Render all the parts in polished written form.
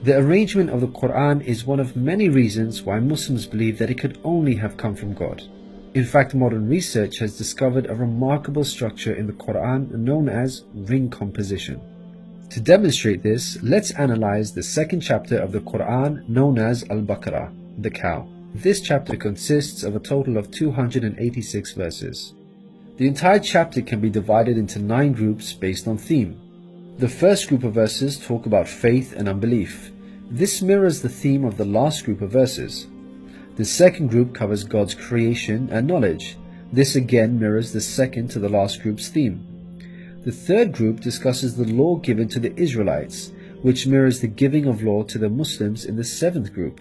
The arrangement of the Qur'an is one of many reasons why Muslims believe that it could only have come from God. In fact, modern research has discovered a remarkable structure in the Qur'an known as ring composition. To demonstrate this, let's analyze the second chapter of the Qur'an known as Al-Baqarah, the cow. This chapter consists of a total of 286 verses. The entire chapter can be divided into 9 groups based on theme. The first group of verses talk about faith and unbelief. This mirrors the theme of the last group of verses. The second group covers God's creation and knowledge. This again mirrors the second to the last group's theme. The third group discusses the law given to the Israelites, which mirrors the giving of law to the Muslims in the 7th group.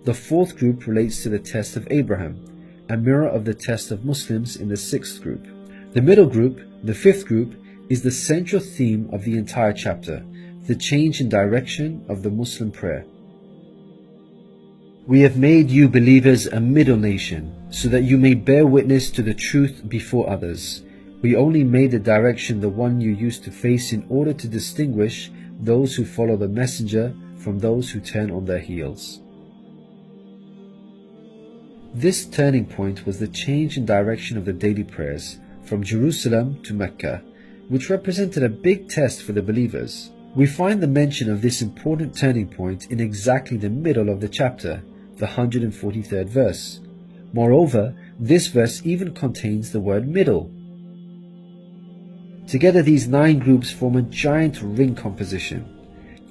The fourth group relates to the test of Abraham, a mirror of the test of Muslims in the 6th group. The middle group, the 5th group, is the central theme of the entire chapter, the change in direction of the Muslim prayer. We have made you believers a middle nation, so that you may bear witness to the truth before others. We only made the direction the one you used to face in order to distinguish those who follow the messenger from those who turn on their heels. This turning point was the change in direction of the daily prayers from Jerusalem to Mecca, which represented a big test for the believers. We find the mention of this important turning point in exactly the middle of the chapter, the 143rd verse. Moreover, this verse even contains the word middle. Together these 9 groups form a giant ring composition.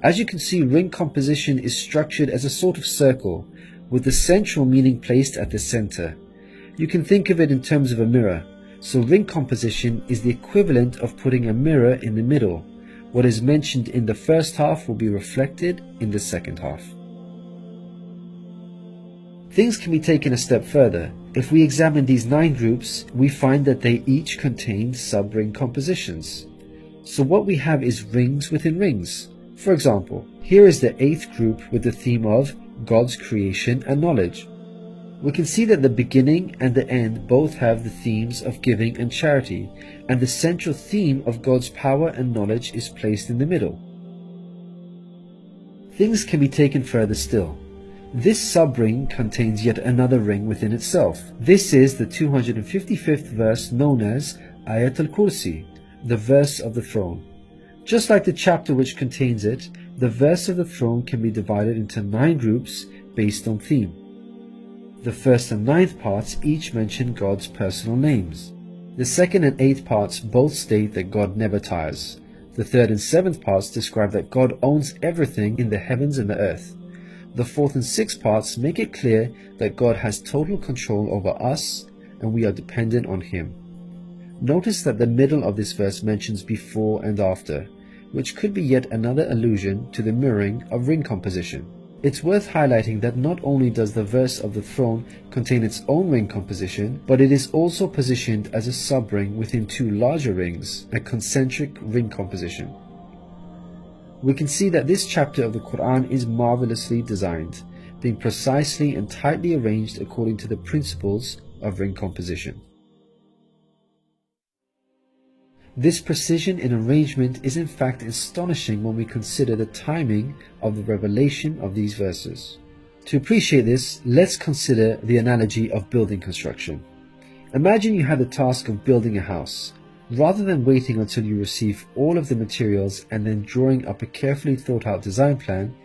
As you can see, ring composition is structured as a sort of circle, with the central meaning placed at the center. You can think of it in terms of a mirror, so ring composition is the equivalent of putting a mirror in the middle. What is mentioned in the first half will be reflected in the second half. Things can be taken a step further. If we examine these 9 groups, we find that they each contain sub-ring compositions. So what we have is rings within rings. For example, here is the 8th group with the theme of God's creation and knowledge. We can see that the beginning and the end both have the themes of giving and charity, and the central theme of God's power and knowledge is placed in the middle. Things can be taken further still. This sub-ring contains yet another ring within itself. This is the 255th verse known as Ayat al-Kursi, the verse of the throne. Just like the chapter which contains it, the verse of the throne can be divided into 9 groups based on theme. The first and 9th parts each mention God's personal names. The 2nd and 8th parts both state that God never tires. The 3rd and 7th parts describe that God owns everything in the heavens and the earth. The 4th and 6th parts make it clear that God has total control over us and we are dependent on Him. Notice that the middle of this verse mentions before and after, which could be yet another allusion to the mirroring of ring composition. It's worth highlighting that not only does the verse of the throne contain its own ring composition, but it is also positioned as a sub-ring within 2 larger rings, a concentric ring composition. We can see that this chapter of the Qur'an is marvelously designed, being precisely and tightly arranged according to the principles of ring composition. This precision in arrangement is in fact astonishing when we consider the timing of the revelation of these verses. To appreciate this, let's consider the analogy of building construction. Imagine you had the task of building a house. Rather than waiting until you receive all of the materials and then drawing up a carefully thought out design plan,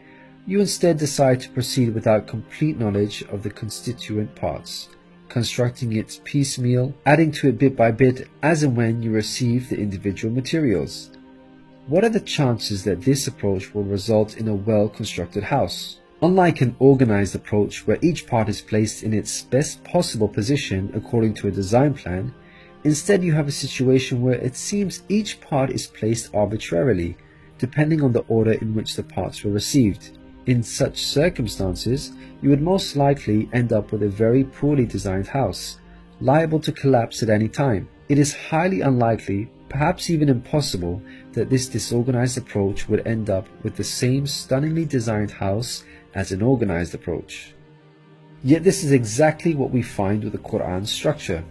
you instead decide to proceed without complete knowledge of the constituent parts, constructing it piecemeal, adding to it bit by bit as and when you receive the individual materials. What are the chances that this approach will result in a well-constructed house? Unlike an organized approach where each part is placed in its best possible position according to a design plan, instead you have a situation where it seems each part is placed arbitrarily, depending on the order in which the parts were received. In such circumstances, you would most likely end up with a very poorly designed house, liable to collapse at any time. It is highly unlikely, perhaps even impossible, that this disorganized approach would end up with the same stunningly designed house as an organized approach. Yet this is exactly what we find with the Qur'an's structure.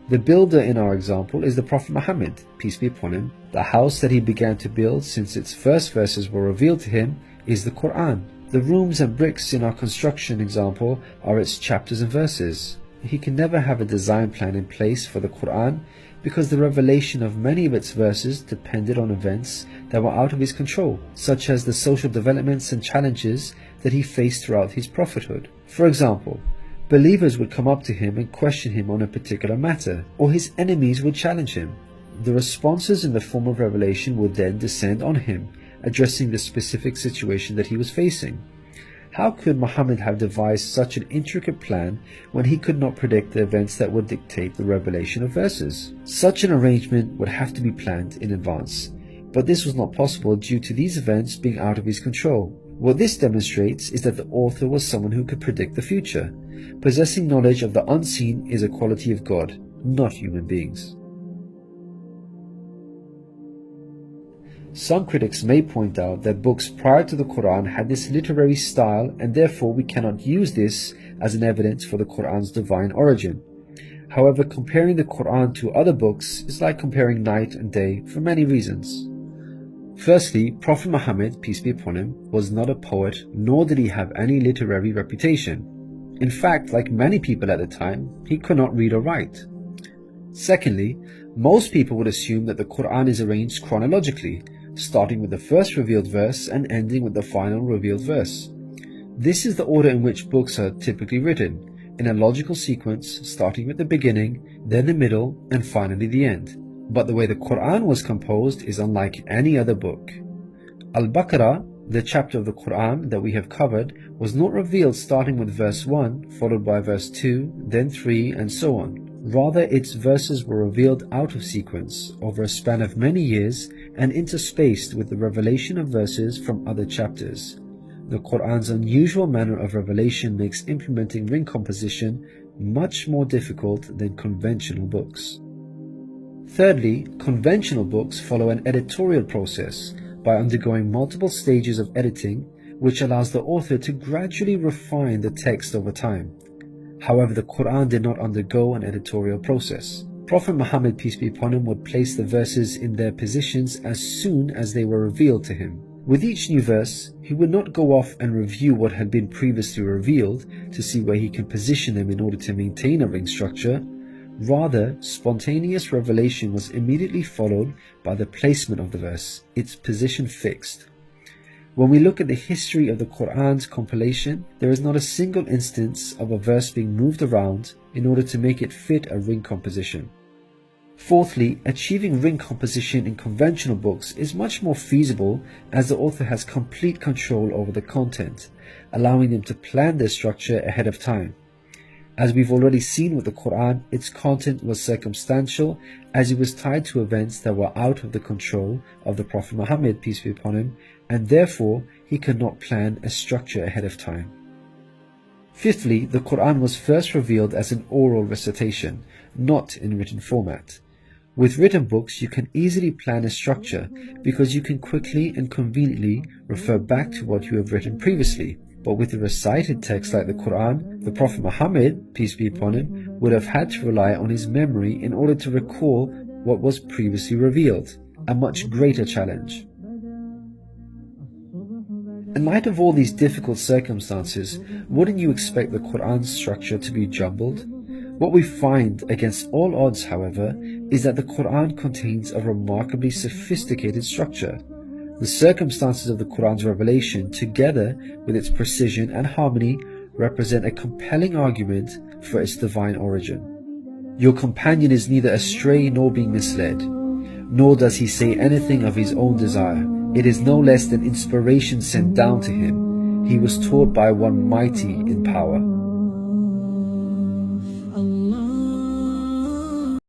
The builder in our example is the Prophet Muhammad, peace be upon him. The house that he began to build since its first verses were revealed to him is the Qur'an. The rooms and bricks in our construction example are its chapters and verses. He can never have a design plan in place for the Qur'an because the revelation of many of its verses depended on events that were out of his control, such as the social developments and challenges that he faced throughout his prophethood. For example, believers would come up to him and question him on a particular matter, or his enemies would challenge him. The responses in the form of revelation would then descend on him, addressing the specific situation that he was facing. How could Muhammad have devised such an intricate plan when he could not predict the events that would dictate the revelation of verses? Such an arrangement would have to be planned in advance, but this was not possible due to these events being out of his control. What this demonstrates is that the author was someone who could predict the future. Possessing knowledge of the unseen is a quality of God, not human beings. Some critics may point out that books prior to the Qur'an had this literary style, and therefore we cannot use this as an evidence for the Qur'an's divine origin. However, comparing the Qur'an to other books is like comparing night and day for many reasons. Firstly, Prophet Muhammad, peace be upon him, was not a poet, nor did he have any literary reputation. In fact, like many people at the time, he could not read or write. Secondly, most people would assume that the Qur'an is arranged chronologically, starting with the first revealed verse and ending with the final revealed verse. This is the order in which books are typically written, in a logical sequence starting with the beginning, then the middle, and finally the end. But the way the Qur'an was composed is unlike any other book. Al-Baqarah, the chapter of the Qur'an that we have covered, was not revealed starting with verse 1, followed by verse 2, then 3, and so on. Rather, its verses were revealed out of sequence, over a span of many years, and interspaced with the revelation of verses from other chapters. The Qur'an's unusual manner of revelation makes implementing ring composition much more difficult than conventional books. Thirdly, conventional books follow an editorial process by undergoing multiple stages of editing, which allows the author to gradually refine the text over time. However, the Qur'an did not undergo an editorial process. Prophet Muhammad, peace be upon him, would place the verses in their positions as soon as they were revealed to him. With each new verse, he would not go off and review what had been previously revealed to see where he can position them in order to maintain a ring structure. Rather, spontaneous revelation was immediately followed by the placement of the verse, its position fixed. When we look at the history of the Qur'an's compilation, there is not a single instance of a verse being moved around in order to make it fit a ring composition. Fourthly, achieving ring composition in conventional books is much more feasible as the author has complete control over the content, allowing them to plan their structure ahead of time. As we've already seen with the Qur'an, its content was circumstantial as it was tied to events that were out of the control of the Prophet Muhammad, peace be upon him, and therefore he could not plan a structure ahead of time. Fifthly, the Qur'an was first revealed as an oral recitation, not in written format. With written books, you can easily plan a structure because you can quickly and conveniently refer back to what you have written previously. But with a recited text like the Qur'an, the Prophet Muhammad, peace be upon him, would have had to rely on his memory in order to recall what was previously revealed, a much greater challenge. In light of all these difficult circumstances, wouldn't you expect the Qur'an's structure to be jumbled? What we find against all odds, however, is that the Qur'an contains a remarkably sophisticated structure. The circumstances of the Qur'an's revelation, together with its precision and harmony, represent a compelling argument for its divine origin. Your companion is neither astray nor being misled, nor does he say anything of his own desire. It is no less than inspiration sent down to him. He was taught by one mighty in power.